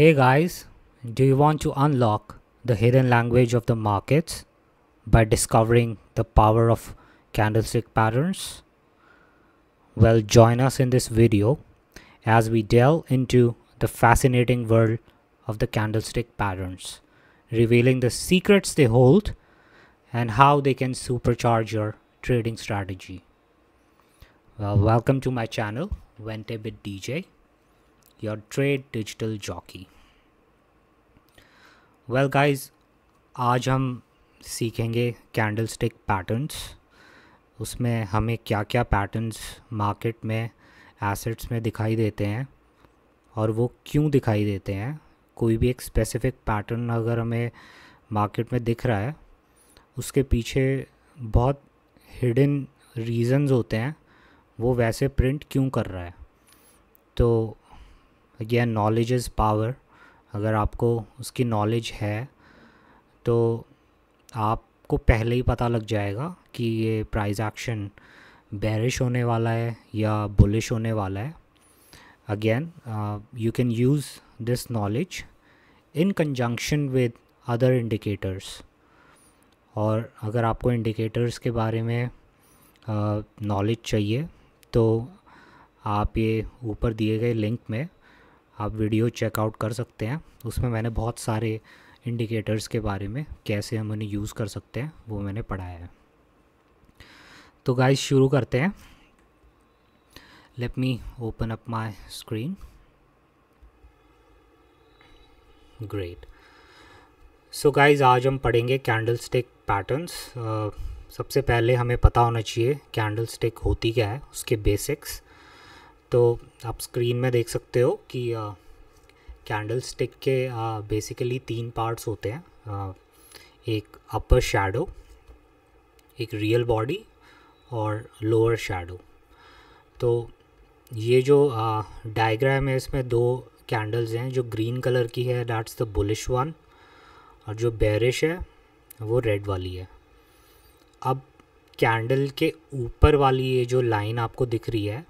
Hey guys, do you want to unlock the hidden language of the markets by discovering the power of candlestick patterns? Well, join us in this video as we delve into the fascinating world of the candlestick patterns, revealing the secrets they hold and how they can supercharge your trading strategy. Well, welcome to my channel, Vente with DJ, your trade digital jockey. Well guys, आज हम सीखेंगे candlestick patterns. उसमें हमें क्या क्या patterns market में assets में दिखाई देते हैं और वो क्यों दिखाई देते हैं। कोई भी एक स्पेसिफिक पैटर्न अगर हमें मार्केट में दिख रहा है, उसके पीछे बहुत हिडन रीज़न्स होते हैं, वो वैसे प्रिंट क्यों कर रहा है। तो अगेन, नॉलेज इज़ पावर। अगर आपको उसकी नॉलेज है तो आपको पहले ही पता लग जाएगा कि ये प्राइस एक्शन बेरिश होने वाला है या बुलिश होने वाला है। Again, you can use this knowledge in conjunction with other indicators. और अगर आपको इंडिकेटर्स के बारे में नॉलेज चाहिए तो आप ये ऊपर दिए गए लिंक में आप वीडियो चेकआउट कर सकते हैं। उसमें मैंने बहुत सारे इंडिकेटर्स के बारे में कैसे हम उन्हें यूज़ कर सकते हैं वो मैंने पढ़ाया है। तो गाइस, शुरू करते हैं। Let me open up my screen. Great. So guys, आज हम पढ़ेंगे कैंडलस्टिक पैटर्न्स। सबसे पहले हमें पता होना चाहिए कैंडलस्टिक होती क्या है, उसके बेसिक्स। तो आप स्क्रीन में देख सकते हो कि कैंडलस्टिक के बेसिकली 3 पार्ट्स होते हैं। एक अपर शैडो, एक रियल बॉडी और लोअर शैडो। तो ये जो डायग्राम है, इसमें 2 कैंडल्स हैं। जो ग्रीन कलर की है दैट्स द बुलिश वन, और जो बेरिश है वो रेड वाली है। अब कैंडल के ऊपर वाली ये जो लाइन आपको दिख रही है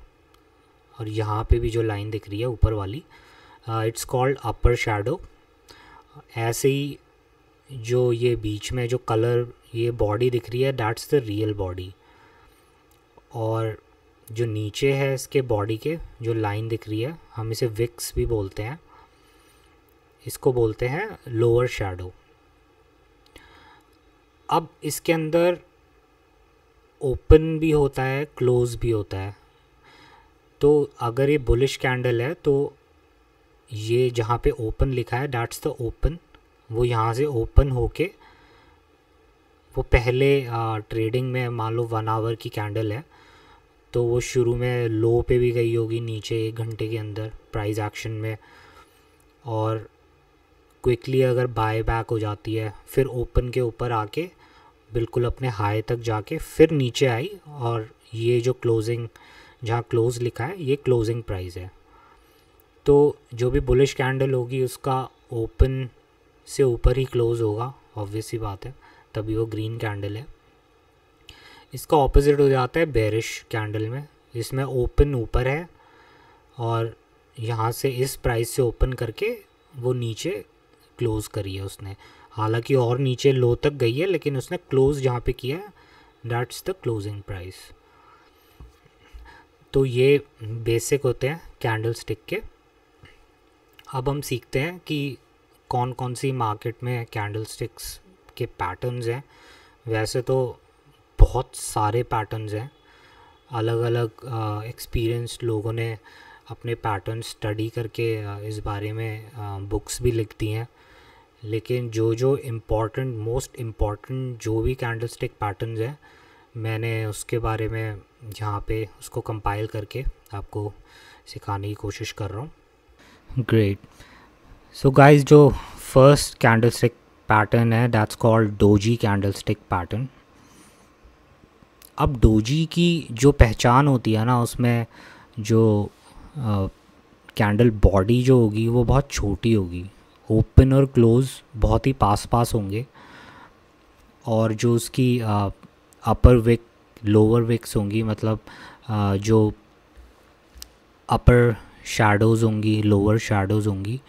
और यहाँ पे भी जो लाइन दिख रही है ऊपर वाली, इट्स कॉल्ड अपर शैडो। ऐसे ही जो ये बीच में जो कलर ये बॉडी दिख रही है दैट्स द रियल बॉडी। और जो नीचे है इसके बॉडी के जो लाइन दिख रही है, हम इसे विक्स भी बोलते हैं, इसको बोलते हैं लोअर शैडो। अब इसके अंदर ओपन भी होता है, क्लोज भी होता है। तो अगर ये बुलिश कैंडल है तो ये जहाँ पे ओपन लिखा है दैट्स द ओपन, वो यहाँ से ओपन होके वो पहले ट्रेडिंग में मान लो 1 आवर की कैंडल है तो वो शुरू में लो पे भी गई होगी नीचे 1 घंटे के अंदर प्राइस एक्शन में, और क्विकली अगर बाय बैक हो जाती है, फिर ओपन के ऊपर आके बिल्कुल अपने हाई तक जाके फिर नीचे आई, और ये जो क्लोजिंग जहाँ क्लोज लिखा है ये क्लोजिंग प्राइस है। तो जो भी बुलिश कैंडल होगी उसका ओपन से ऊपर ही क्लोज होगा, ऑब्वियस सी बात है, तभी वो ग्रीन कैंडल है। इसका ऑपोजिट हो जाता है बेरिश कैंडल में। इसमें ओपन ऊपर है और यहाँ से इस प्राइस से ओपन करके वो नीचे क्लोज करी है उसने। हालांकि और नीचे लो तक गई है लेकिन उसने क्लोज जहाँ पे किया है दैट्स द क्लोजिंग प्राइस। तो ये बेसिक होते हैं कैंडलस्टिक के। अब हम सीखते हैं कि कौन कौन सी मार्केट में कैंडलस्टिक्स के पैटर्न्स हैं। वैसे तो बहुत सारे पैटर्न्स हैं, अलग अलग एक्सपीरियंस्ड लोगों ने अपने पैटर्न स्टडी करके इस बारे में बुक्स भी लिखती हैं। लेकिन जो इम्पॉर्टेंट मोस्ट इम्पॉर्टेंट जो भी कैंडलस्टिक पैटर्न्स हैं, मैंने उसके बारे में यहाँ पे उसको कंपाइल करके आपको सिखाने की कोशिश कर रहा हूँ। ग्रेट। सो गाइस, जो फर्स्ट कैंडलस्टिक पैटर्न है that's called doji candlestick pattern. अब डोजी की जो पहचान होती है ना, उसमें जो कैंडल बॉडी जो होगी वो बहुत छोटी होगी, ओपन और क्लोज बहुत ही पास पास होंगे, और जो उसकी अपर विक लोअर विक्स होंगी, मतलब जो अपर शैडोज़ होंगी लोअर शैडोज़ होंगी,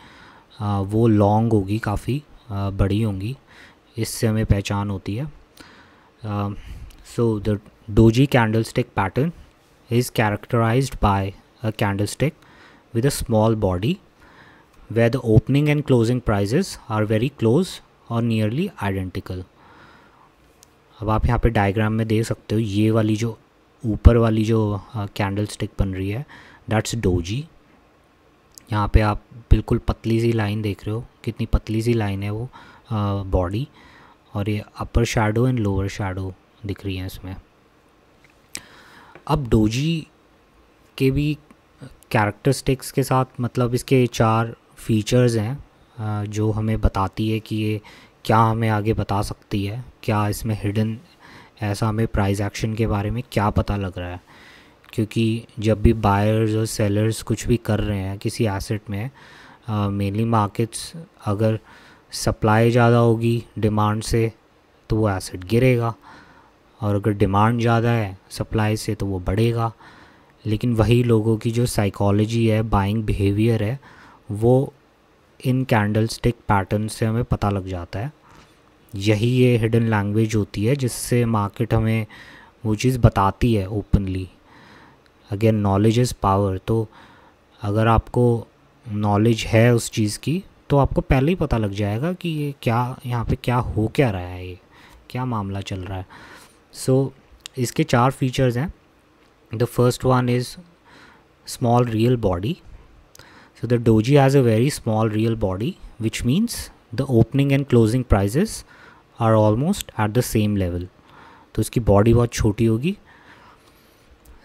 वो लॉन्ग होगी, काफ़ी बड़ी होंगी, इससे हमें पहचान होती है. सो the doji candlestick pattern is characterized by a candlestick with a small body where the opening and closing prices are very close or nearly identical. अब आप यहाँ पे डायग्राम में देख सकते हो, ये वाली जो ऊपर वाली जो कैंडलस्टिक बन रही है दैट्स डोजी. यहाँ पे आप बिल्कुल पतली सी लाइन देख रहे हो, कितनी पतली सी लाइन है वो बॉडी, और ये अपर शैडो एंड लोअर शैडो दिख रही है इसमें. अब डोजी के भी कैरेक्टरिस्टिक्स के साथ, मतलब इसके 4 फीचर्स हैं जो हमें बताती है कि ये क्या हमें आगे बता सकती है, क्या इसमें हिडन ऐसा हमें प्राइस एक्शन के बारे में क्या पता लग रहा है. क्योंकि जब भी बायर्स और सेलर्स कुछ भी कर रहे हैं किसी एसेट में, मेनली मार्केट्स, अगर सप्लाई ज़्यादा होगी डिमांड से तो वो एसेट गिरेगा, और अगर डिमांड ज़्यादा है सप्लाई से तो वो बढ़ेगा. लेकिन वही लोगों की जो साइकोलॉजी है, बाइंग बिहेवियर है, वो इन कैंडलस्टिक पैटर्न से हमें पता लग जाता है. यही ये हिडन लैंग्वेज होती है जिससे मार्केट हमें वो चीज़ बताती है openly. Again knowledge is power. तो अगर आपको नॉलेज है उस चीज़ की तो आपको पहले ही पता लग जाएगा कि ये क्या, यहाँ पे क्या हो क्या रहा है, ये क्या मामला चल रहा है. सो इसके 4 फीचर्स हैं. The first one is small real body. So the doji has a very small real body which means the opening and closing prices are almost at the same level. तो इसकी बॉडी बहुत छोटी होगी.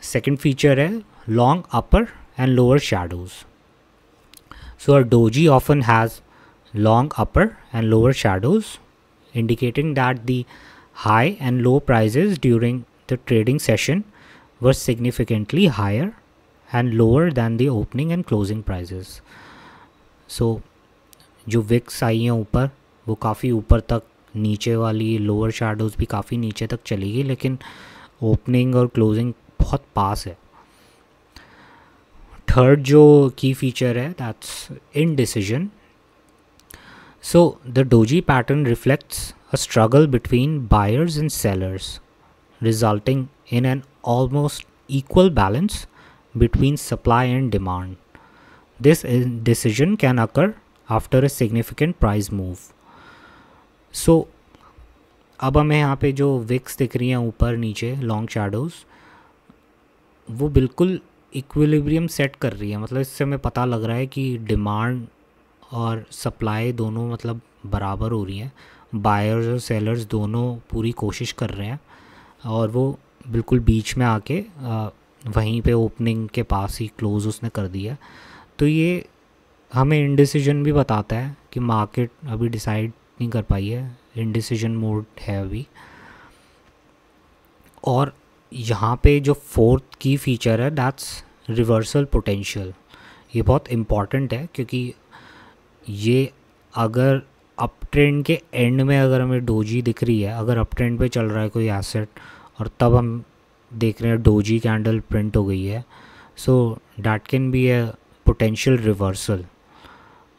Second feature है long upper and lower shadows. So a doji often has long upper and lower shadows indicating that the high and low prices during the trading session were significantly higher and lower than the opening and closing prices. So जो Vicks आई हैं ऊपर वो काफ़ी ऊपर तक, नीचे वाली lower shadows भी काफ़ी नीचे तक चलेगी, लेकिन ओपनिंग और क्लोजिंग बहुत पास है. थर्ड जो की फीचर है that's इनडिसिजन. So the doji pattern reflects a struggle between buyers and sellers, resulting in an almost equal balance between supply and demand. This indecision can occur after a significant price move. So अब हमें यहाँ पे जो Vicks दिख रही हैं ऊपर नीचे लॉन्ग शैडोज़, वो बिल्कुल इक्विलिब्रियम सेट कर रही है. मतलब इससे हमें पता लग रहा है कि डिमांड और सप्लाई दोनों मतलब बराबर हो रही हैं. बायर्स और सेलर्स दोनों पूरी कोशिश कर रहे हैं, और वो बिल्कुल बीच में आके वहीं पे ओपनिंग के पास ही क्लोज़ उसने कर दिया. तो ये हमें इंडिसिजन भी बताता है कि मार्केट अभी डिसाइड नहीं कर पाई है, इंडिसिजन मोड है अभी. और यहाँ पे जो फोर्थ की फीचर है दैट्स रिवर्सल पोटेंशियल. ये बहुत इम्पॉर्टेंट है क्योंकि ये अगर अप ट्रेंड के एंड में अगर हमें डोजी दिख रही है, अगर अप ट्रेंड पे चल रहा है कोई एसेट और तब हम देख रहे हैं डोजी कैंडल प्रिंट हो गई है, so that can be A potential reversal.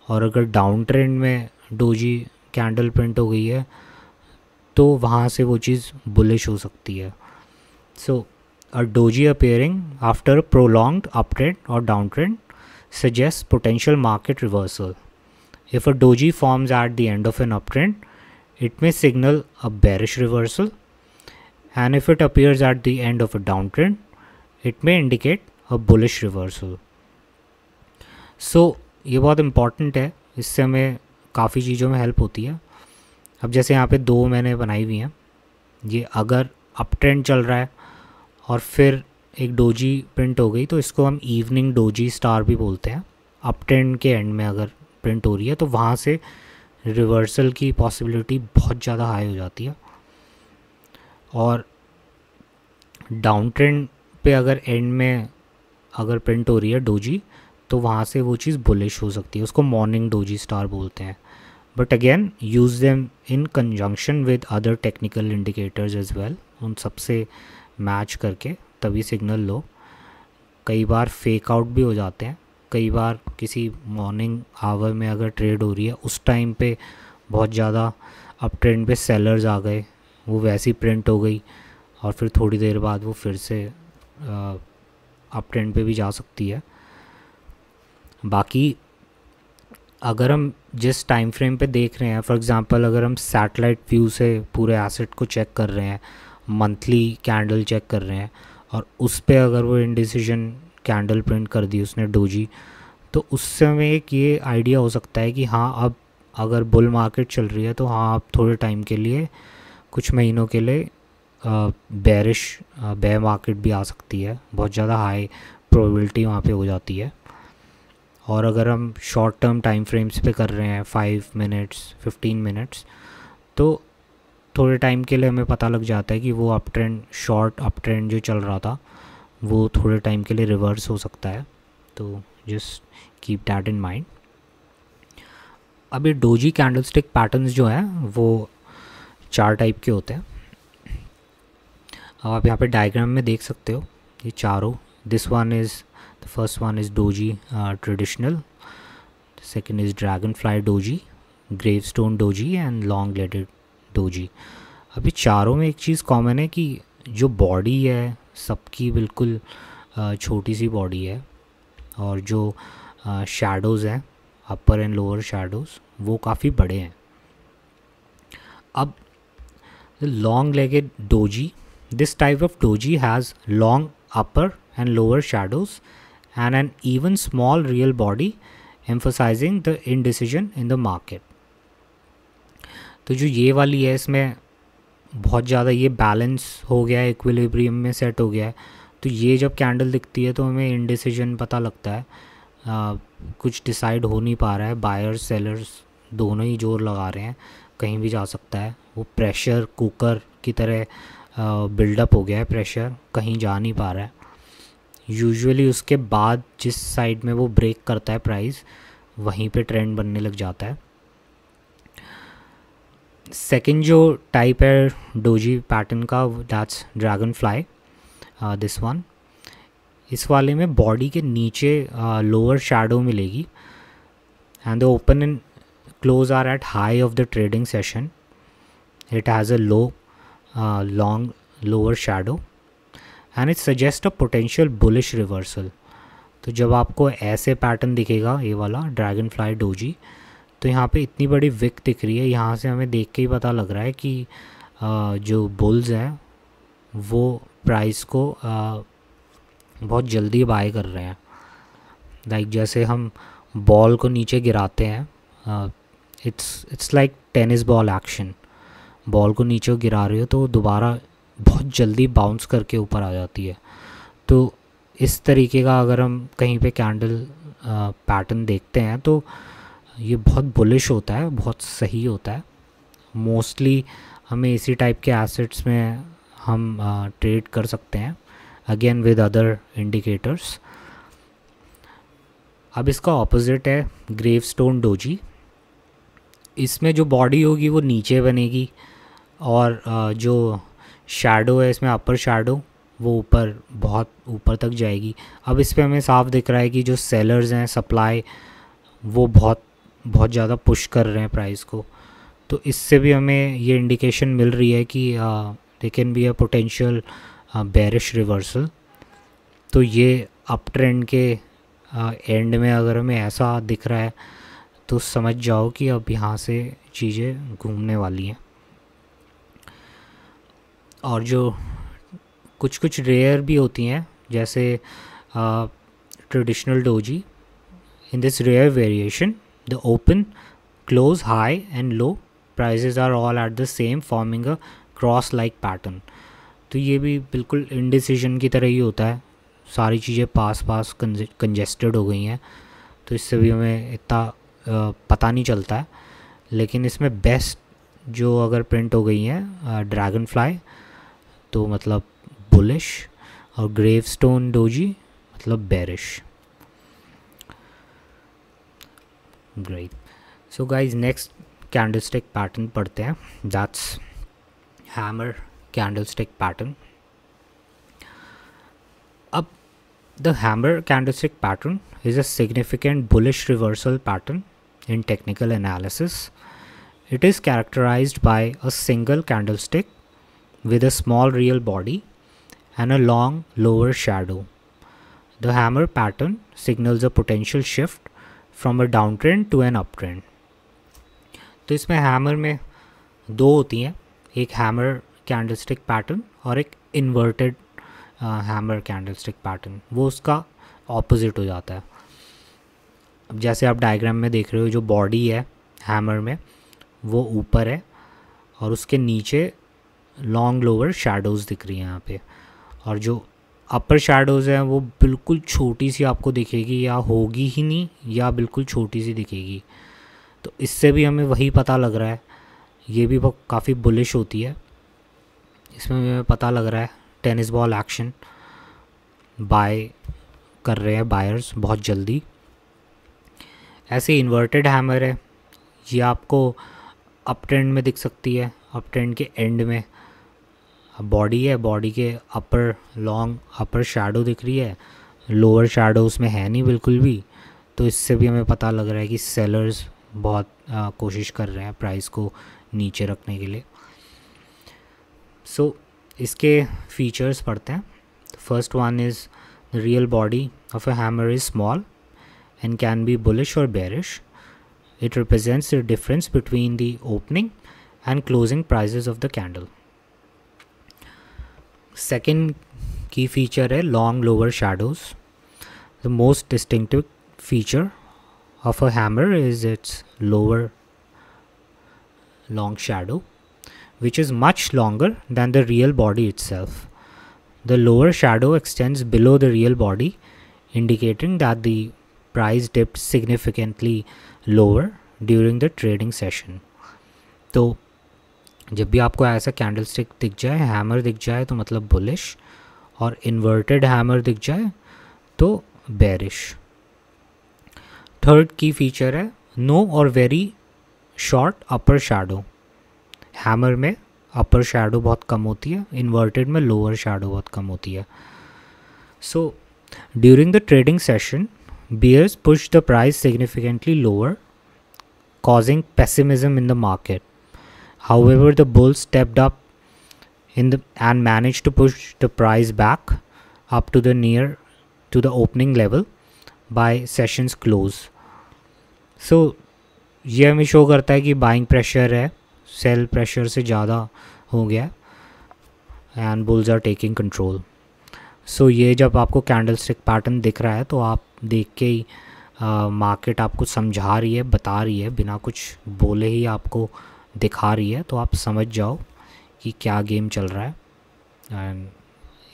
और अगर डाउन ट्रेंड में डोजी कैंडल प्रिंट हो गई है तो वहाँ से वो चीज़ बुलिश हो सकती है. So a doji appearing after a prolonged up trend और down trend suggests potential market reversal. If a doji forms at the end of an uptrend, it may signal a bearish reversal, and if it appears at the end of a downtrend, it may indicate a bullish reversal. So ये बहुत important है, इससे हमें काफ़ी चीज़ों में help होती है. अब जैसे यहाँ पे 2 मैंने बनाई हुई हैं, ये अगर अप ट्रेंड चल रहा है और फिर एक डोजी प्रिंट हो गई तो इसको हम इवनिंग डोजी स्टार भी बोलते हैं. अप ट्रेंड के एंड में अगर प्रिंट हो रही है तो वहाँ से रिवर्सल की पॉसिबिलिटी बहुत ज़्यादा हाई हो जाती है. और डाउन ट्रेंड पे अगर एंड में अगर प्रिंट हो रही है डोजी तो वहाँ से वो चीज़ बुलिश हो सकती है. उसको मॉर्निंग डोजी स्टार बोलते हैं. But again use them in conjunction with other technical indicators as well. उन सबसे मैच करके तभी सिग्नल लो. कई बार फेक आउट भी हो जाते हैं कई बार किसी मॉर्निंग आवर में अगर ट्रेड हो रही है, उस टाइम पे बहुत ज़्यादा अप ट्रेंड पे सेलर्स आ गए, वो वैसी प्रिंट हो गई और फिर थोड़ी देर बाद वो फिर से अप ट्रेंड पे भी जा सकती है। बाकी अगर हम जिस टाइम फ्रेम पे देख रहे हैं, फॉर एग्जांपल अगर हम सैटेलाइट व्यू से पूरे एसेट को चेक कर रहे हैं, मंथली कैंडल चेक कर रहे हैं, और उस पे अगर वो इंडिसीजन कैंडल प्रिंट कर दी उसने डोजी, तो उस समय एक ये आइडिया हो सकता है कि हाँ, अब अगर बुल मार्केट चल रही है तो हाँ, अब थोड़े टाइम के लिए, कुछ महीनों के लिए बेयर मार्केट भी आ सकती है। बहुत ज़्यादा हाई प्रोबेबिलिटी वहाँ पे हो जाती है। और अगर हम शॉर्ट टर्म टाइम फ्रेम्स पे कर रहे हैं 5 मिनट्स 15 मिनट्स, तो थोड़े टाइम के लिए हमें पता लग जाता है कि वो up trend, short up trend जो चल रहा था, वो थोड़े टाइम के लिए रिवर्स हो सकता है। तो just keep that in mind. अभी डोजी कैंडलस्टिक पैटर्न्स जो हैं वो 4 टाइप के होते हैं। अब आप यहाँ पे डायग्राम में देख सकते हो ये चारों। This one is the first one is doji traditional, second is dragon fly doji, gravestone doji and long leaded doji. अभी चारों में एक चीज़ कॉमन है कि जो बॉडी है सबकी बिल्कुल छोटी सी बॉडी है, और जो शैडोज़ हैं, अपर एंड लोअर शैडोज़, वो काफ़ी बड़े हैं। अब long legged doji, this type of doji has long upper and lower shadows and an even small real body, emphasizing the indecision in the market. तो जो ये वाली है, इसमें बहुत ज़्यादा ये बैलेंस हो गया है, इक्विलिब्रियम में सेट हो गया है। तो ये जब कैंडल दिखती है तो हमें इंडिसीजन पता लगता है, कुछ डिसाइड हो नहीं पा रहा है, बायर्स सेलर्स दोनों ही जोर लगा रहे हैं, कहीं भी जा सकता है। वो प्रेशर कुकर की तरह बिल्डअप हो गया है, प्रेशर कहीं जा नहीं पा रहा है। यूजुअली उसके बाद जिस साइड में वो ब्रेक करता है प्राइस, वहीं पे ट्रेंड बनने लग जाता है। सेकंड जो टाइप है डोजी पैटर्न का, that's dragonfly, this one. इस वाले में बॉडी के नीचे लोअर शैडो मिलेगी, and the open and close are at high of the trading session. It has a low long lower shadow and it suggests a potential bullish reversal. तो जब आपको ऐसे पैटर्न दिखेगा, ये वाला ड्रैगन फ्लाई डोजी, तो यहाँ पे इतनी बड़ी विक दिख रही है, यहाँ से हमें देख के ही पता लग रहा है कि जो बुल्स हैं वो प्राइस को बहुत जल्दी बाय कर रहे हैं। लाइक जैसे हम बॉल को नीचे गिराते हैं, it's like tennis ball action. Ball को नीचे गिरा रहे हो तो दोबारा बहुत जल्दी बाउंस करके ऊपर आ जाती है। तो इस तरीके का अगर हम कहीं पे कैंडल पैटर्न देखते हैं तो ये बहुत बुलिश होता है, बहुत सही होता है। मोस्टली हमें इसी टाइप के एसेट्स में हम ट्रेड कर सकते हैं, अगेन विद अदर इंडिकेटर्स। अब इसका ऑपोजिट है ग्रेवस्टोन डोजी। इसमें जो बॉडी होगी वो नीचे बनेगी, और जो शैडो है इसमें, अपर शैडो, वो ऊपर, बहुत ऊपर तक जाएगी। अब इस पे हमें साफ दिख रहा है कि जो सेलर्स हैं, सप्लाई, वो बहुत बहुत ज़्यादा पुश कर रहे हैं प्राइस को। तो इससे भी हमें ये इंडिकेशन मिल रही है कि they can be a potential bearish reversal. तो ये अप ट्रेंड के एंड में अगर हमें ऐसा दिख रहा है तो समझ जाओ कि अब यहाँ से चीज़ें घूमने वाली हैं। और जो कुछ कुछ रेयर भी होती हैं, जैसे traditional doji, in this rare variation the open, close, high and low prices are all at the same, forming a cross like pattern. तो ये भी बिल्कुल इंडिसीजन की तरह ही होता है, सारी चीज़ें पास पास कंजेस्टेड हो गई हैं, तो इससे भी हमें इतना पता नहीं चलता है। लेकिन इसमें बेस्ट जो अगर प्रिंट हो गई हैं ड्रैगन फ्लाई, तो मतलब बुलिश, और ग्रेवस्टोन डोजी मतलब bearish. Great. So guys, next candlestick pattern पढ़ते हैं, दैट्स हैमर कैंडलस्टिक पैटर्न। अब The hammer candlestick pattern is a significant bullish reversal pattern in technical analysis. It is characterized by a single candlestick with a small real body and a long lower shadow. The hammer pattern signals a potential shift from a downtrend to an uptrend. तो इसमें hammer में दो होती हैं, एक hammer candlestick pattern और एक inverted hammer candlestick pattern, वो उसका ऑपोजिट हो जाता है. अब जैसे आप डायग्राम में देख रहे हो, जो बॉडी है हैमर में वो ऊपर है और उसके नीचे लॉन्ग लोअर शैडोज़ दिख रही हैं यहाँ पे, और जो अपर शैडोज़ हैं वो बिल्कुल छोटी सी आपको दिखेगी या होगी ही नहीं या बिल्कुल छोटी सी दिखेगी. तो इससे भी हमें वही पता लग रहा है, ये भी काफ़ी बुलिश होती है. इसमें भी हमें पता लग रहा है टेनिस बॉल एक्शन, बाय कर रहे हैं बायर्स बहुत जल्दी. ऐसे इन्वर्टेड हैमर है, ये आपको अप ट्रेंड में दिख सकती है. अप ट्रेंड के एंड में बॉडी है, बॉडी के अपर लॉन्ग अपर शैडो दिख रही है, लोअर शैडो उसमें है नहीं बिल्कुल भी. तो इससे भी हमें पता लग रहा है कि सेलर्स बहुत कोशिश कर रहे हैं प्राइस को नीचे रखने के लिए. सो इसके फीचर्स पढ़ते हैं. First one is the real body of a hammer is small and can be bullish or bearish. It represents the difference between the opening and closing prices of the candle. Second key feature है long lower shadows. The most distinctive feature of a hammer is its lower long shadow, which is much longer than the real body itself. The lower shadow extends below the real body, indicating that the price dipped significantly lower during the trading session. तो जब भी आपको ऐसा candlestick दिख जाए, hammer दिख जाए, तो मतलब बुलिश, और इन्वर्टेड हैमर दिख जाए तो बेरिश. थर्ड की फीचर है नो और वेरी शॉर्ट अपर शैडो. हैमर में अपर शैडो बहुत कम होती है, इन्वर्टेड में लोअर शैडो बहुत कम होती है. So during the trading session, bears pushed the price significantly lower, causing pessimism in the market. However, the bulls stepped up and managed to push the price back up to the opening level by session's close. So ये हमें show करता है कि buying pressure है, sell pressure से ज़्यादा हो गया and bulls are taking control. So ये जब आपको कैंडलस्टिक पैटर्न दिख रहा है तो आप देख के ही मार्केट आपको समझा रही है, बता रही है, बिना कुछ बोले ही आपको दिखा रही है, तो आप समझ जाओ कि क्या गेम चल रहा है. एंड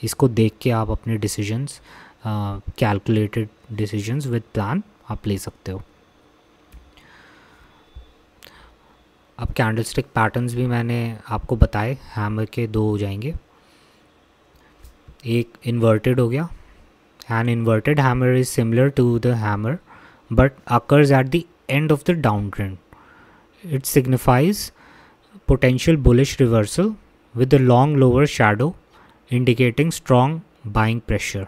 इसको देख के आप अपने decisions, calculated decisions with plan आप ले सकते हो. अब कैंडलस्टिक पैटर्न्स भी मैंने आपको बताए, हैमर के दो हो जाएंगे. एक इन्वर्टेड हो गया. An inverted hammer is similar to the hammer but occurs at the end of the downtrend. It signifies potential bullish reversal with a long lower shadow indicating strong buying pressure.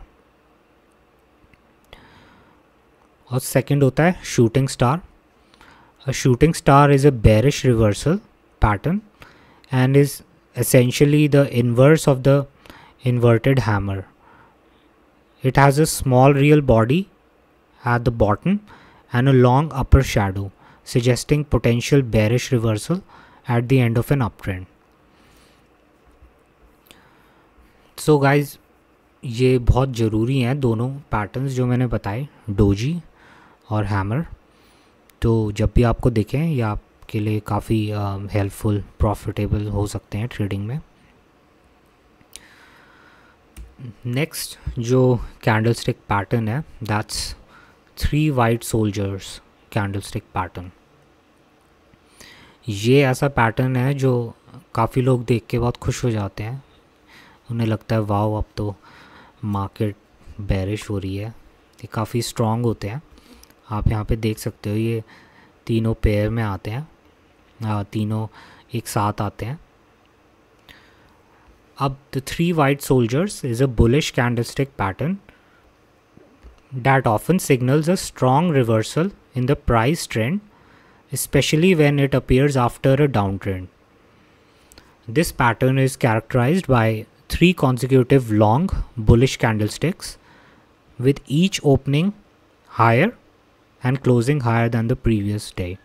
और second होता है shooting star. A shooting star is a bearish reversal pattern and is essentially the inverse of the inverted hammer. It has a small real body at the bottom and a long upper shadow, suggesting potential bearish reversal at the end of an uptrend. So guys, ये बहुत ज़रूरी हैं दोनों patterns जो मैंने बताए, doji और hammer. तो जब भी आपको दिखें ये आपके लिए काफ़ी हेल्पफुल, प्रॉफिटेबल हो सकते हैं ट्रेडिंग में. नेक्स्ट जो कैंडलस्टिक पैटर्न है, that's 3 white soldiers candlestick pattern. ये ऐसा पैटर्न है जो काफ़ी लोग देख के बहुत खुश हो जाते हैं. उन्हें लगता है वाओ, अब तो मार्केट बेरिश हो रही है. ये काफ़ी स्ट्रॉन्ग होते हैं. आप यहाँ पे देख सकते हो ये तीनों पेयर में आते हैं, तीनों एक साथ आते हैं. अब the 3 white soldiers is a bullish candlestick pattern that often signals a strong reversal in the price trend, especially when it appears after a downtrend. This pattern is characterized by 3 consecutive long bullish candlesticks, with each opening higher and closing higher than the previous day.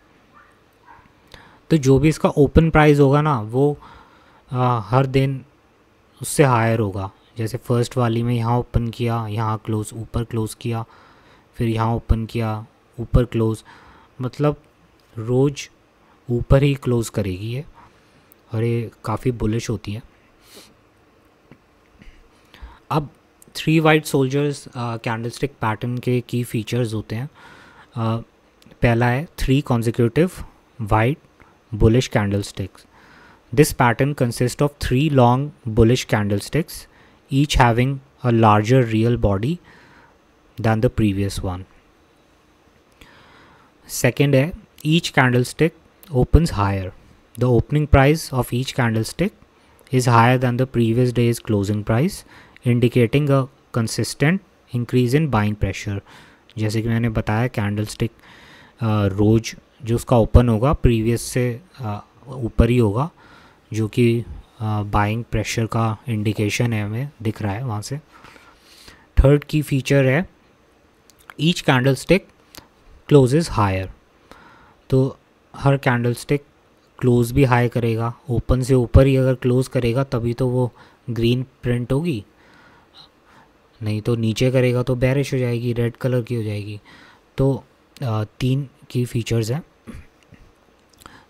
तो जो भी इसका open price होगा ना वो हर दिन उससे higher होगा. जैसे फर्स्ट वाली में यहाँ ओपन किया, यहाँ क्लोज, ऊपर क्लोज़ किया, फिर यहाँ ओपन किया, ऊपर क्लोज़, मतलब रोज़ ऊपर ही क्लोज़ करेगी ये, और ये काफ़ी बुलिश होती है. अब 3 वाइट सोल्जर्स कैंडलस्टिक पैटर्न के की फीचर्स होते हैं. पहला है 3 consecutive white bullish candlesticks. This pattern consists of 3 long bullish candlesticks, each having a larger real body than the previous one. Second है each candlestick opens higher. The opening price of each candlestick is higher than the previous day's closing price, indicating a consistent increase in buying pressure. जैसे कि मैंने बताया candlestick रोज जो उसका open होगा previous से ऊपर ही होगा, जो कि बाइंग प्रेशर का इंडिकेशन है, हमें दिख रहा है वहाँ से. थर्ड की फीचर है ईच कैंडलस्टिक क्लोजेस हायर. तो हर कैंडलस्टिक क्लोज भी हाई करेगा, ओपन से ऊपर ही अगर क्लोज करेगा तभी तो वो ग्रीन प्रिंट होगी, नहीं तो नीचे करेगा तो बेरिश हो जाएगी, रेड कलर की हो जाएगी. तो 3 की फीचर्स हैं.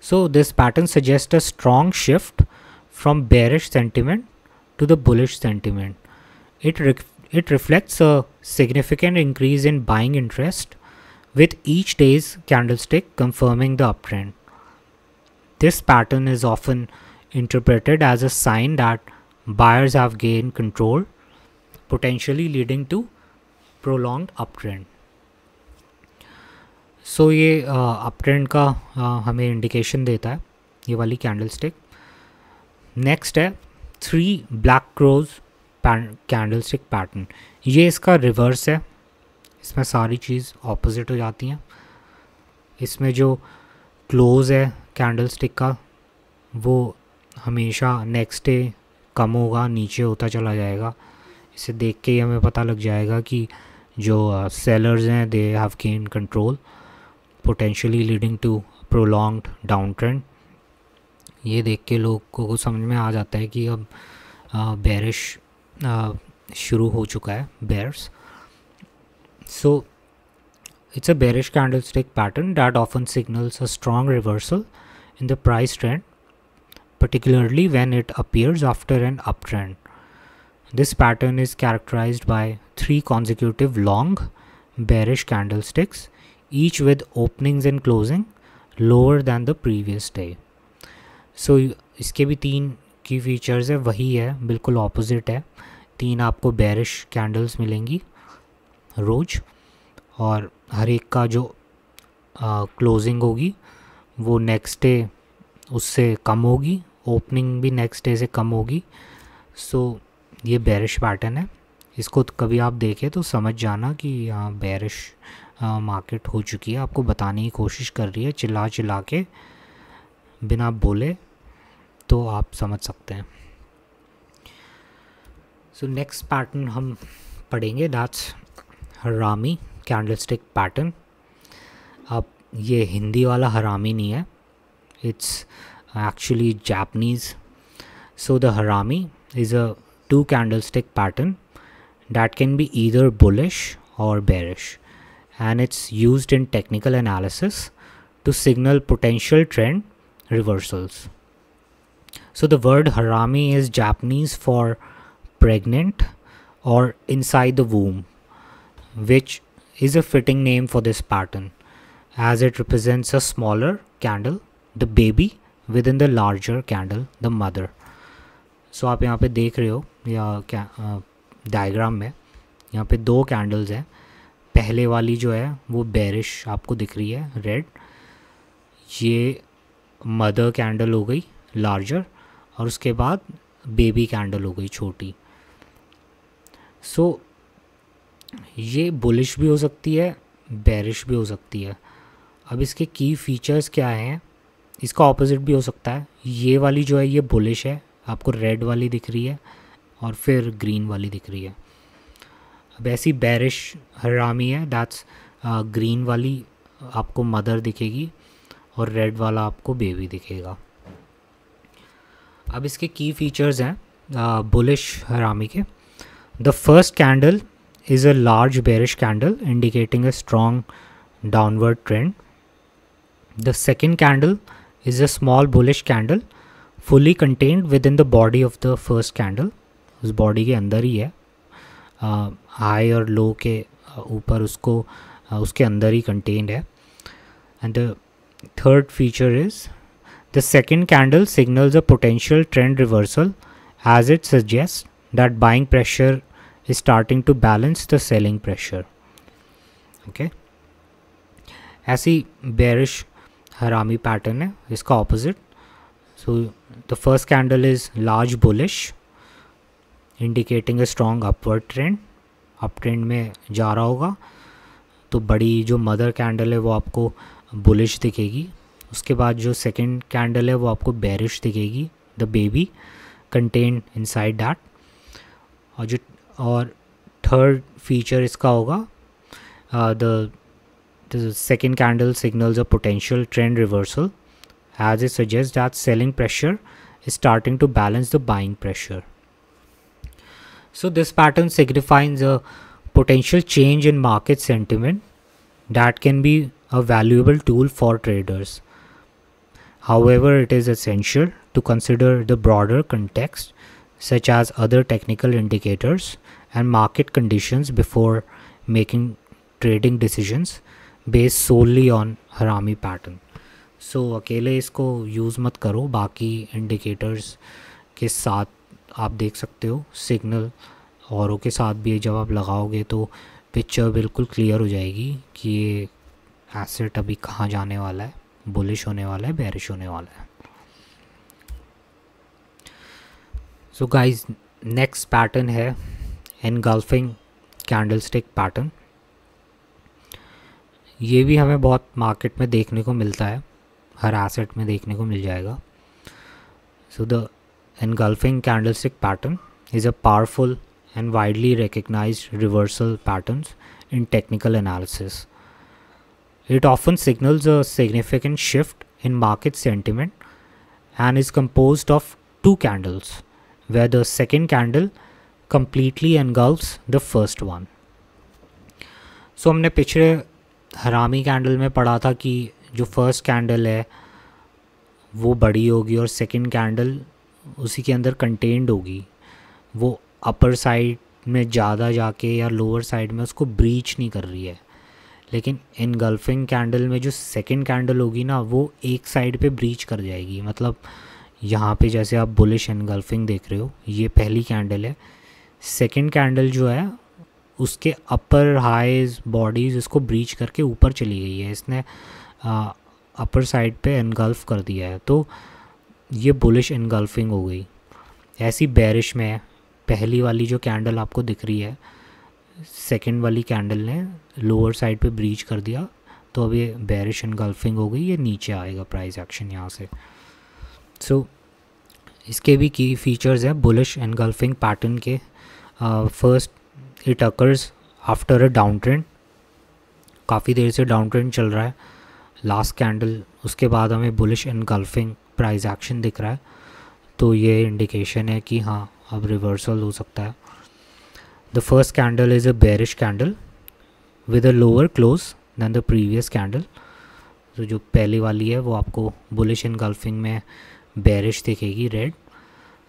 So this pattern suggest a strong shift from bearish sentiment to the bullish sentiment. It reflects a significant increase in buying interest, with each day's candlestick confirming the uptrend. This pattern is often interpreted as a sign that buyers have gained control, potentially leading to prolonged uptrend. So ये uptrend का हमें indication देता है ये वाली candlestick. Next है 3 black crows candlestick pattern. ये इसका रिवर्स है, इसमें सारी चीज़ ऑपोजिट हो जाती हैं. इसमें जो क्लोज है कैंडलस्टिक का वो हमेशा नेक्स्ट डे कम होगा, नीचे होता चला जाएगा. इसे देख के ही हमें पता लग जाएगा कि जो सेलर्स हैं they have gain control, potentially leading to prolonged downtrend. ये देख के लोगों को समझ में आ जाता है कि अब बेरिश शुरू हो चुका है, bears. So it's a bearish candlestick pattern that often signals a strong reversal in the price trend, particularly when it appears after an uptrend. This pattern is characterized by 3 consecutive long bearish candlesticks, each with openings and closing lower than the previous day. So इसके भी 3 की features है, वही है, बिल्कुल opposite है. 3 आपको bearish candles मिलेंगी रोज, और हर एक का जो क्लोजिंग होगी वो नेक्स्ट डे उससे कम होगी, ओपनिंग भी नेक्स्ट डे से कम होगी. सो ये बेरिश पैटर्न है. इसको कभी आप देखें तो समझ जाना कि यहाँ बेरिश मार्केट हो चुकी है. आपको बताने की कोशिश कर रही है चिल्ला चिल्ला के, बिना बोले, तो आप समझ सकते हैं. सो नेक्स्ट पैटर्न हम पढ़ेंगे, दैट्स हरामी कैंडलस्टिक पैटर्न. अब ये हिंदी वाला हरामी नहीं है, it's actually Japanese. So the हरामी is a 2 candlestick pattern that can be either bullish or bearish, and it's used in technical analysis to signal potential trend reversals. So the word harami is Japanese for pregnant or inside the womb, which is a fitting name for this pattern as it represents a smaller candle, the baby, within the larger candle, the mother. So आप यहाँ पे देख रहे हो या diagram में यहाँ पे 2 कैंडल्स हैं. पहले वाली जो है वो बेरिश आपको दिख रही है, रेड. ये मदर कैंडल हो गई लार्जर, और उसके बाद बेबी कैंडल हो गई छोटी. सो ये बुलिश भी हो सकती है, बेरिश भी हो सकती है। अब इसके की फीचर्स क्या हैं? इसका ऑपोजिट भी हो सकता है। ये वाली जो है ये बुलिश है, आपको रेड वाली दिख रही है, और फिर ग्रीन वाली दिख रही है। अब ऐसी बेरिश हरामी है, दैट्स ग्रीन वाली आपको मदर दिखेगी और रेड वाला आपको बेबी दिखेगा। अब इसके की फीचर्स हैं बुलिश हरामी के। The first candle is a large bearish candle indicating a strong downward trend. The second candle is a small bullish candle fully contained within the body of the first candle. उस body के अंदर ही है, high और लो के ऊपर उसको उसके अंदर ही कंटेन्ड है। And the third feature is the second candle signals a potential trend reversal as it suggests that buying pressure is starting to balance the selling pressure. Okay, ऐसी bearish harami pattern है, इसका opposite. So the first candle is large bullish indicating a strong upward trend. uptrend में जा रहा होगा, तो बड़ी जो मदर कैंडल है वो आपको बुलिश दिखेगी। उसके बाद जो सेकंड कैंडल है वो आपको बेरिश दिखेगी, the baby contain inside that. और थर्ड फीचर इसका होगा the second candle signals a potential trend reversal as it suggests that selling pressure is starting to balance the buying pressure. So this pattern signifies a potential change in market sentiment that can be a valuable tool for traders. However, it is essential to consider the broader context, such as other technical indicators and market conditions before making trading decisions based solely on Harami pattern. सो अकेले इसको use मत करो, बाकी indicators के साथ आप देख सकते हो, सिग्नल औरों के साथ भी जब आप लगाओगे तो पिक्चर बिल्कुल क्लियर हो जाएगी कि ये एसेट अभी कहाँ जाने वाला है, बुलिश होने वाला है, बेरिश होने वाला है। सो गाइस, नेक्स्ट पैटर्न है एनगल्फिंग कैंडलस्टिक पैटर्न। ये भी हमें बहुत मार्केट में देखने को मिलता है, हर एसेट में देखने को मिल जाएगा। So the engulfing candlestick pattern is a powerful and widely recognised reversal patterns in technical analysis. It often signals a significant shift in market sentiment and is composed of two candles, where the second candle completely engulfs the first one. So हमने पिछले हरामी candle में पढ़ा था कि जो first candle है वो बड़ी होगी और सेकंड कैंडल उसी के अंदर कंटेन्ड होगी, वो अपर साइड में ज़्यादा जाके या लोअर साइड में उसको ब्रीच नहीं कर रही है। लेकिन इनगल्फिंग कैंडल में जो सेकंड कैंडल होगी ना, वो एक साइड पे ब्रीच कर जाएगी। मतलब यहाँ पे जैसे आप बुलिश इनगल्फिंग देख रहे हो, ये पहली कैंडल है, सेकंड कैंडल जो है उसके अपर हाईज बॉडीज़ इसको ब्रीच करके ऊपर चली गई है, इसने अपर साइड पे इनगल्फ कर दिया है, तो ये बुलिश इनगल्फिंग हो गई। ऐसी बेरिश में पहली वाली जो कैंडल आपको दिख रही है, सेकंड वाली कैंडल ने लोअर साइड पे ब्रीच कर दिया, तो अब ये बेरिश इनगल्फिंग हो गई, ये नीचे आएगा प्राइस एक्शन यहाँ से। सो इसके भी की फीचर्स हैं बुलिश इनगल्फिंग पैटर्न के। First, it occurs after a down trend, काफ़ी देर से डाउन ट्रेंड चल रहा है, लास्ट कैंडल उसके बाद हमें बुलिश इनगल्फिंग प्राइस एक्शन दिख रहा है, तो ये इंडिकेशन है कि हाँ अब रिवर्सल हो सकता है। The first candle is a bearish candle with a lower close than the previous candle. तो जो पहली वाली है वो आपको bullish engulfing में bearish दिखेगी, red.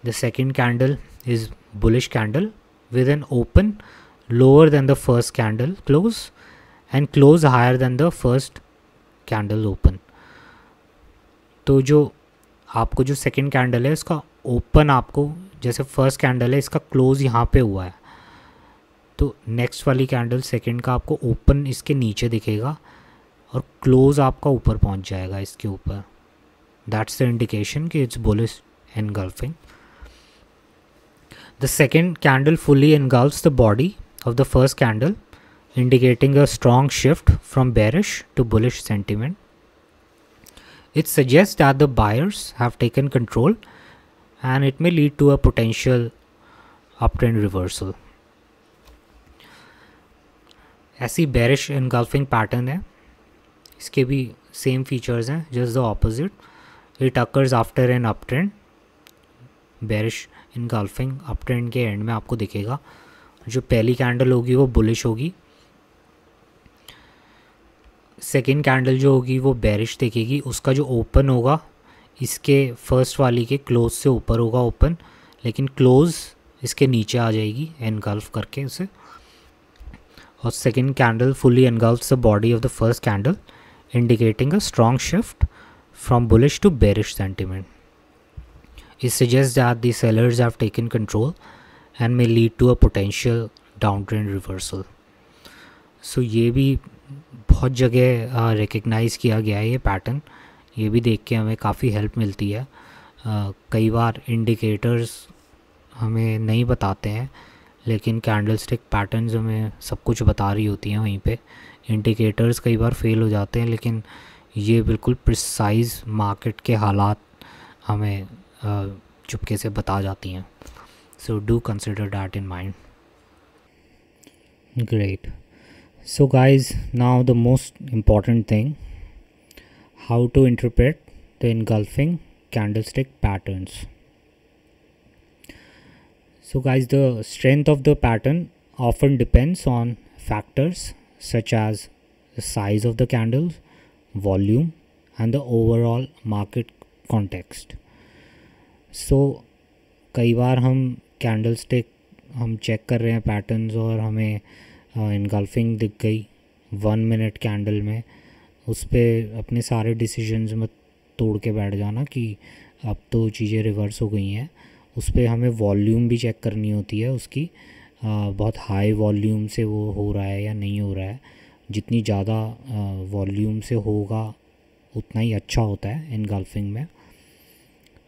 The second candle is bullish candle with an open lower than the first candle close and close higher than the first candle open. तो जो आपको जो second candle है इसका open आपको जैसे first candle है इसका close यहाँ पे हुआ है, तो नेक्स्ट वाली कैंडल सेकंड का आपको ओपन इसके नीचे दिखेगा और क्लोज आपका ऊपर पहुंच जाएगा इसके ऊपर। दैट्स द इंडिकेशन कि it's bullish engulfing. The second candle fully engulfs the body of the first candle indicating a strong shift from bearish to bullish sentiment. It suggests that the buyers have taken control and it may lead to a potential uptrend reversal. ऐसी bearish engulfing pattern है, इसके भी same features हैं, just the opposite. It occurs after an uptrend. Bearish engulfing uptrend के end में आपको दिखेगा. जो पहली कैंडल होगी वो बुलिश होगी, सेकेंड कैंडल जो होगी वो बेरिश दिखेगी. उसका जो ओपन होगा इसके फर्स्ट वाली के क्लोज से ऊपर होगा ओपन, लेकिन क्लोज इसके नीचे आ जाएगी एनगल्फ करके उसे. और second candle fully engulfs the body of the first candle, indicating a strong shift from bullish to bearish sentiment. It suggests that the sellers have taken control and may lead to a potential downtrend reversal. So ये भी बहुत जगह recognise किया गया है ये pattern. ये भी देख के हमें काफ़ी हेल्प मिलती है. कई बार इंडिकेटर्स हमें नहीं बताते हैं, लेकिन कैंडलस्टिक पैटर्न्स हमें सब कुछ बता रही होती हैं वहीं पे. इंडिकेटर्स कई बार फेल हो जाते हैं, लेकिन ये बिल्कुल प्रिसाइज मार्केट के हालात हमें चुपके से बता जाती हैं. So do consider that in mind. Great. So guys, now the most important thing, how to interpret the engulfing candlestick patterns. So guys, the strength of the pattern often depends on factors such as the size of the candles, volume, and the overall market context. So कई बार हम candlestick हम check कर रहे हैं patterns और हमें engulfing दिख गई 1 मिनट कैंडल में, उस पर अपने सारे डिसीजंस मत तोड़ के बैठ जाना कि अब तो चीज़ें रिवर्स हो गई हैं. उस पर हमें वॉल्यूम भी चेक करनी होती है उसकी, बहुत हाई वॉल्यूम से वो हो रहा है या नहीं हो रहा है. जितनी ज़्यादा वॉल्यूम से होगा उतना ही अच्छा होता है इनगल्फिंग में.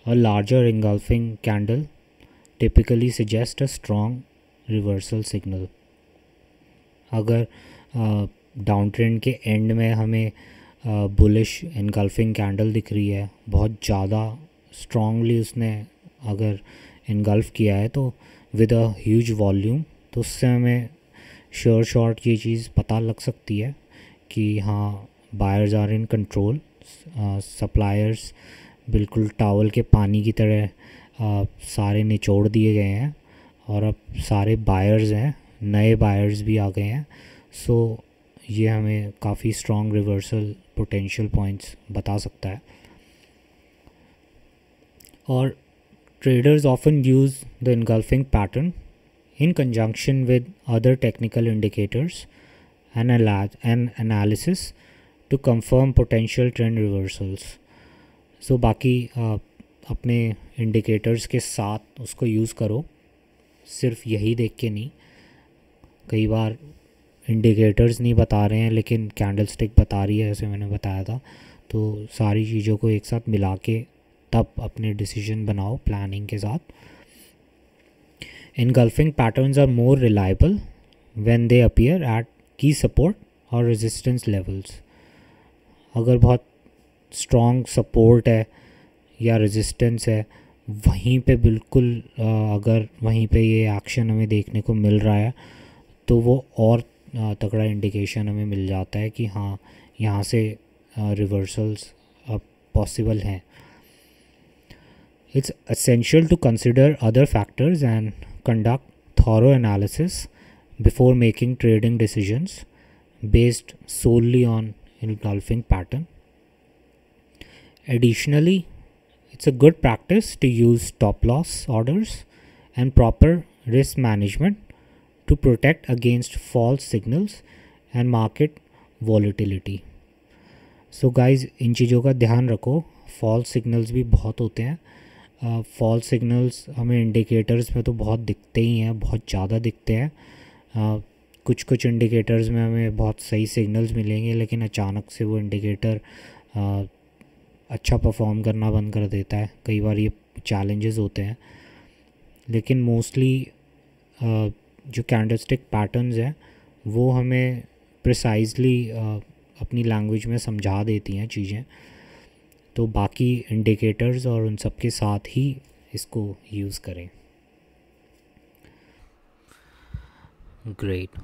A larger engulfing candle typically suggest a strong reversal signal. अगर डाउन ट्रेंड के एंड में हमें बुलिश इनगल्फिंग कैंडल दिख रही है, बहुत ज़्यादा स्ट्रॉन्गली उसने अगर इनगल्फ किया है तो विद अ ह्यूज वॉल्यूम, तो उससे हमें श्योर शॉर्ट ये चीज़ पता लग सकती है कि हाँ, buyers are in control. Suppliers बिल्कुल टावल के पानी की तरह सारे निचोड़ दिए गए हैं और अब सारे बायर्स हैं, नए बायर्स भी आ गए हैं. सो ये हमें काफ़ी स्ट्रॉन्ग रिवर्सल पोटेंशियल पॉइंट्स बता सकता है. और traders often use the engulfing pattern in conjunction with other technical indicators and analysis to confirm potential trend reversals. So बाकी अपने indicators के साथ उसको यूज़ करो, सिर्फ यही देख के नहीं. कई बार indicators नहीं बता रहे हैं लेकिन candlestick बता रही है, जैसे मैंने बताया था. तो सारी चीज़ों को एक साथ मिला के तब अपने डिसीजन बनाओ प्लानिंग के साथ. Engulfing patterns are more reliable when they appear at key support और रेजिस्टेंस लेवल्स. अगर बहुत स्ट्रॉन्ग सपोर्ट है या रेजिस्टेंस है वहीं पे बिल्कुल अगर वहीं पे ये एक्शन हमें देखने को मिल रहा है तो वो और तगड़ा इंडिकेशन हमें मिल जाता है कि हाँ, यहाँ से रिवर्सल्स अब पॉसिबल हैं. It's essential to consider other factors and conduct thorough analysis before making trading decisions based solely on engulfing pattern. Additionally, it's a good practice to use stop loss orders and proper risk management to protect against false signals and market volatility. So guys, इन चीज़ों का ध्यान रखो. false signals भी बहुत होते हैं. False signals हमें indicators में तो बहुत दिखते ही हैं, बहुत ज़्यादा दिखते हैं. कुछ इंडिकेटर्स में हमें बहुत सही सिग्नल्स मिलेंगे, लेकिन अचानक से वो इंडिकेटर अच्छा परफॉर्म करना बंद कर देता है. कई बार ये चैलेंजेस होते हैं, लेकिन मोस्टली जो कैंडलस्टिक पैटर्न्स हैं वो हमें प्रिसाइजली अपनी लैंग्वेज में समझा देती हैं चीज़ें, तो बाकी इंडिकेटर्स और उन सब के साथ ही इसको यूज़ करें। Great.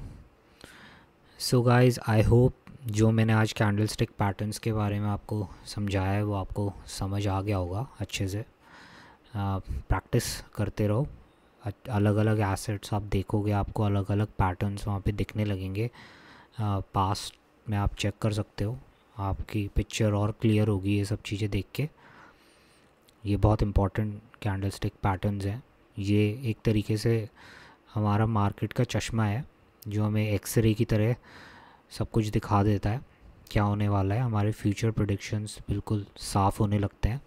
So guys, I hope जो मैंने आज कैंडलस्टिक पैटर्न्स के बारे में आपको समझाया है वो आपको समझ आ गया होगा अच्छे से। प्रैक्टिस करते रहो, अलग अलग एसेट्स आप देखोगे, आपको अलग अलग पैटर्न्स वहाँ पे दिखने लगेंगे। पास्ट में आप चेक कर सकते हो, आपकी पिक्चर और क्लियर होगी ये सब चीज़ें देख के। ये बहुत इम्पॉर्टेंट कैंडलस्टिक पैटर्न्स हैं। ये एक तरीके से हमारा मार्केट का चश्मा है जो हमें एक्सरे की तरह सब कुछ दिखा देता है क्या होने वाला है। हमारे फ्यूचर प्रेडिक्शंस बिल्कुल साफ़ होने लगते हैं।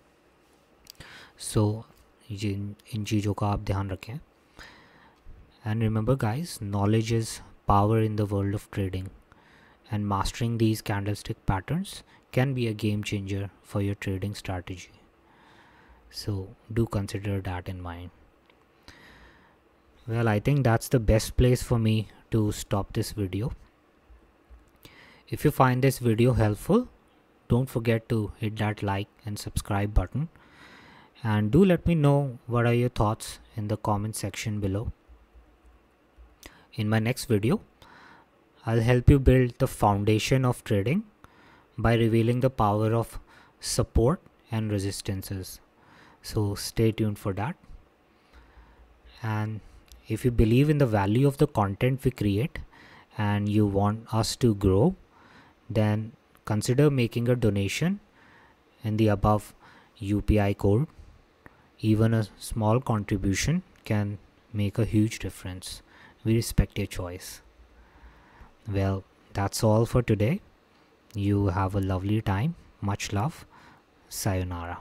सो ये इन चीज़ों का आप ध्यान रखें। And remember guys, knowledge is power in the world of trading, and mastering these candlestick patterns can be a game changer for your trading strategy. So do consider that in mind. Well, I think that's the best place for me to stop this video. If you find this video helpful, don't forget to hit that like and subscribe button, and do let me know what are your thoughts in the comment section below. In my next video, I'll help you build the foundation of trading by revealing the power of support and resistances. So stay tuned for that. And if you believe in the value of the content we create and you want us to grow, then consider making a donation in the above UPI code. Even a small contribution can make a huge difference. We respect your choice. Well, that's all for today. You have a lovely time. Much love. Sayonara.